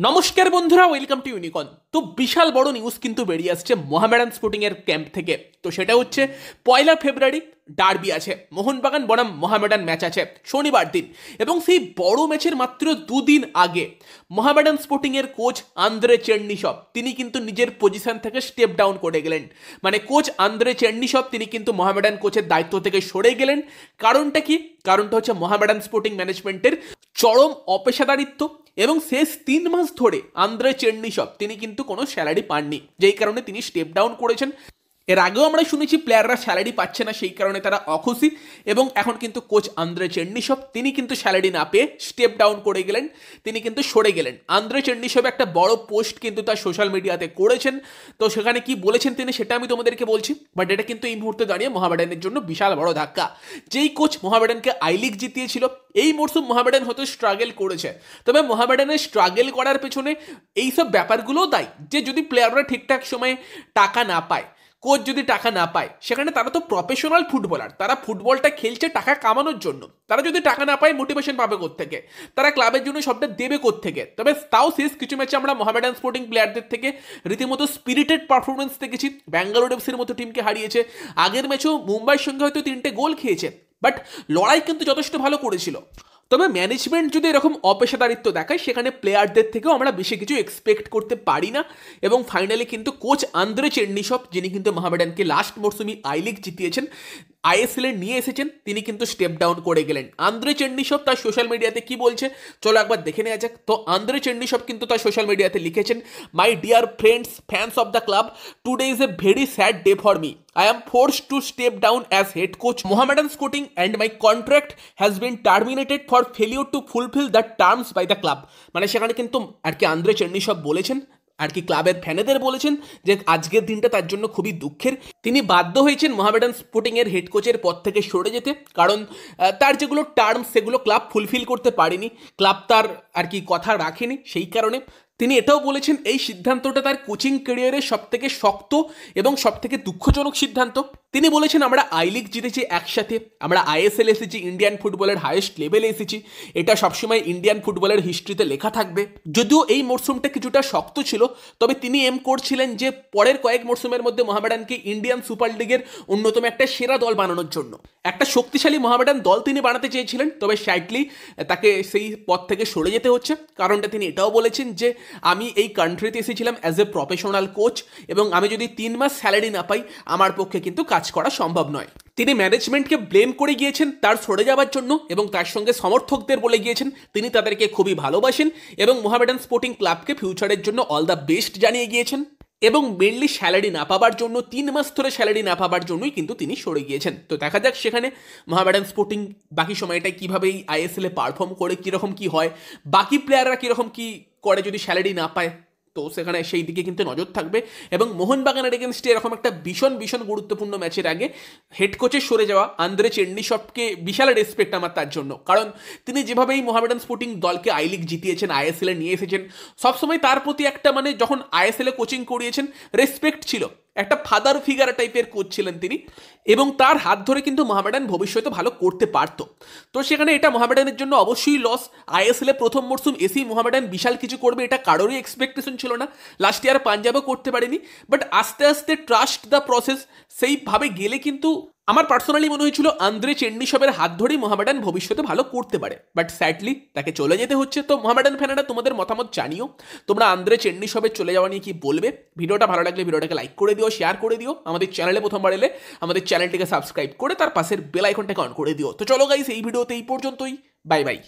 নমস্কার বন্ধুরা, welcome to ইউনিকন। তো বিশাল বড় নিউজ কিন্তু বেরিয়ে আসছে মোহামেডান স্পোর্টিং এর ক্যাম্প থেকে। তো সেটা হচ্ছে 1 ফেব্রুয়ারি ডার্বি আছে, মোহনবাগান বনাম মোহামেডান ম্যাচ আছে শনিবার দিন। এবং সেই বড় ম্যাচের মাত্র দুদিন আগে মোহামেডান স্পোর্টিং এর কোচ আন্দ্রে চেরনিসভ তিনি কিন্তু নিজের পজিশন থেকে স্টেপ ডাউন করে গেলেন। মানে কোচ আন্দ্রে চেরনিসভ তিনি কিন্তু মোহামেডান কোচের দায়িত্ব থেকে সরে গেলেন। কারণটা কি? কারণটা হচ্ছে মোহামেডান স্পোর্টিং ম্যানেজমেন্টের চরম অপেশাদারিত্ব। এবং শেষ 3 মাস ধরে আন্দ্রে চেরনিসভ তিনি কিন্তু কোনো স্যালারি পাননি, যেই কারণে তিনি স্টেপ ডাউন করেছেন। এর আগেও আমরা শুনেছি প্লেয়াররা স্যালারি পাচ্ছে না, সেই কারণে তারা অখুশি। এবং এখন কিন্তু কোচ আন্দ্রে চেরনিসভ তিনি কিন্তু স্যালারি না পেয়ে স্টেপ ডাউন করে গেলেন, তিনি কিন্তু সরে গেলেন। আন্দ্রে চেরনিসভ একটা বড় পোস্ট কিন্তু তার সোশ্যাল মিডিয়াতে করেছেন। তো সেখানে কি বলেছেন তিনি সেটা আমি তোমাদেরকে বলছি, বাট এটা কিন্তু এই মুহূর্তে দাঁড়িয়ে মোহামেডানের জন্য বিশাল বড় ধাক্কা। যেই কোচ মোহামেডানকে আই লিগ জিতিয়েছিল, এই মরশুম মোহামেডান হয়তো স্ট্রাগল করেছে, তবে মোহামেডানের স্ট্রাগল করার পেছনে এইসব ব্যাপারগুলোও দায়ী যে যদি প্লেয়াররা ঠিকঠাক সময়ে টাকা না পায়, কোচ যদি টাকা না পায়, সেখানে তারা তো প্রফেশনাল ফুটবলার, তারা ফুটবলটা খেলছে টাকা কামানোর জন্য। তারা যদি টাকা না পায় মোটিভেশন পাবে কোত্থেকে? তারা ক্লাবের জন্য সবটা দেবে কোত্থেকে? তবে তাও শেষ কিছু ম্যাচে আমরা মোহামেডান স্পোর্টিং প্লেয়ারদের থেকে রীতিমতো স্পিরিটেড পারফরমেন্স দেখেছি। ব্যাঙ্গালোর এফসির মতো টিমকে হারিয়েছে, আগের ম্যাচেও মুম্বাইয়ের সঙ্গে হয়তো 3টে গোল খেয়েছে, বাট লড়াই কিন্তু যথেষ্ট ভালো করেছিল। তবে ম্যানেজমেন্ট যদি এরকম অপেশাদারিত্ব দেখায়, সেখানে প্লেয়ারদের থেকেও আমরা বেশি কিছু এক্সপেক্ট করতে পারি না। এবং ফাইনালি কিন্তু কোচ আন্দ্রে চেরনিসভ যিনি কিন্তু মোহামেডানকে লাস্ট মরশুমে আই লিগ জিতিয়েছেন, আইএসএল এ নিয়ে এসেছেন, তিনি কিন্তু স্টেপ ডাউন করে গেলেন। আন্দ্রে চেরনিসভ তার সোশ্যাল মিডিয়াতে কি বলছে চলো একবার দেখে নেওয়া যাক। তো আন্দ্রে চেরনিসভ কিন্তু তার সোশ্যাল মিডিয়াতে লিখেছেন, my dear friends, fans of the club, today is a very sad day for me. I am forced to step down as head coach Mohammedan Sporting and my contract has been terminated for failure to fulfill the terms by the club। মানে সেখানে কিন্তু আর কি Andre চেরনিসভ বলেছেন আর কি ক্লাবের ফ্যানেদের বলেছেন যে আজকের দিনটা তার জন্য খুবই দুঃখের। তিনি বাধ্য হয়েছেন মোহামেডান স্পোর্টিং এর হেড কোচের পদ থেকে সরে যেতে, কারণ তার যেগুলো টার্মস সেগুলো ক্লাব ফুলফিল করতে পারেনি, ক্লাব তার আর কি কথা রাখেনি। সেই কারণে তিনি এটাও বলেছেন এই সিদ্ধান্তটা তার কোচিং ক্যারিয়ারের সবথেকে শক্ত এবং সবথেকে দুঃখজনক সিদ্ধান্ত। তিনি বলেছেন আমরা আই লিগ জিতেছি একসাথে, আমরা আইএসএল এসেছি, ইন্ডিয়ান ফুটবলের হাইয়েস্ট লেভেলে এসেছি, এটা সবসময় ইন্ডিয়ান ফুটবলের হিস্ট্রিতে লেখা থাকবে। যদিও এই মরশুমটা কিছুটা শক্ত ছিল, তবে তিনি এম করছিলেন যে পরের কয়েক মরশুমের মধ্যে মোহামেডানকে ইন্ডিয়ান সুপার লিগের অন্যতম একটা সেরা দল বানানোর জন্য একটা শক্তিশালী মোহামেডান দল তিনি বানাতে চেয়েছিলেন। তবে স্যাডলি তাকে সেই পথ থেকে সরে যেতে হচ্ছে। কারণটা তিনি এটাও বলেছেন যে আমি এই কান্ট্রিতে এসেছিলাম অ্যাজ এ প্রফেশনাল কোচ, এবং আমি যদি 3 মাস স্যালারি না পাই আমার পক্ষে কিন্তু কাজ করা সম্ভব নয়। তিনি ম্যানেজমেন্টকে ব্লেম করে গিয়েছেন তার সরে যাওয়ার জন্য, এবং তার সঙ্গে সমর্থকদের বলে গিয়েছেন তিনি তাদেরকে খুবই ভালোবাসেন এবং মোহামেডান স্পোর্টিং ক্লাবকে ফিউচারের জন্য অল দ্য বেস্ট জানিয়ে গিয়েছেন। এবং মেনলি স্যালারি না পাবার জন্য, 3 মাস ধরে স্যালারি না পাবার জন্যই কিন্তু তিনি সরে গিয়েছেন। তো দেখা যাক সেখানে মোহামেডান স্পোর্টিং বাকি সময়টায় কীভাবে এই আইএসএল এ পারফর্ম করে, কীরকম কী হয়, বাকি প্লেয়াররা কীরকম কী করে যদি স্যালারি না পায়, তো সেখানে সেই দিকে কিন্তু নজর থাকবে। এবং মোহনবাগানের এগেনস্টে এরকম একটা ভীষণ ভীষণ গুরুত্বপূর্ণ ম্যাচের আগে হেড কোচের সরে যাওয়া আন্দ্রে চেরনিসভকে বিশাল রেসপেক্ট আমার তার জন্য, কারণ তিনি যেভাবে এই মোহামেডান স্পোর্টিং দলকে আই লিগ জিতিয়েছেন, আইএসএল এ নিয়ে এসেছেন, সবসময় তার প্রতি একটা মানে যখন আইএসএল এ কোচিং করিয়েছেন রেসপেক্ট ছিল, একটা ফাদার ফিগার টাইপের কোচ ছিলেন তিনি, এবং তার হাত ধরে কিন্তু মোহামেডান ভবিষ্যতে ভালো করতে পারতো। তো সেখানে এটা মোহামেডানের জন্য অবশ্যই লস। আইএসএল এ প্রথম মরশুম এসেই মোহামেডান বিশাল কিছু করবে এটা কারোরই এক্সপেকটেশন ছিল না। লাস্ট ইয়ার পাঞ্জাবও করতে পারেনি, বাট আস্তে আস্তে ট্রাস্ট দ্য প্রসেস সেইভাবে গেলে কিন্তু আমার পার্সোনালি মনে হয়েছিল আন্দ্রে চেরনিসভের হাত ধরেই মোহামেডান ভবিষ্যতে ভালো করতে পারে, বাট স্যাডলি তাকে চলে যেতে হচ্ছে। তো মোহামেডান ফ্যানেরা তোমাদের মতামত জানিও, তোমরা আন্দ্রে চেরনিসভের চলে যাওয়া নিয়ে কি বলবে? ভিডিওটা ভালো লাগলে ভিডিওটাকে লাইক করে দিও, শেয়ার করে দিও, আমাদের চ্যানেলে প্রথমবার এলে আমাদের চ্যানেলটিকে সাবস্ক্রাইব করে তার পাশের বেল আইকনটাকে অন করে দিও। তো চলো গাইস, এই ভিডিওতে এই পর্যন্তই, বাই বাই।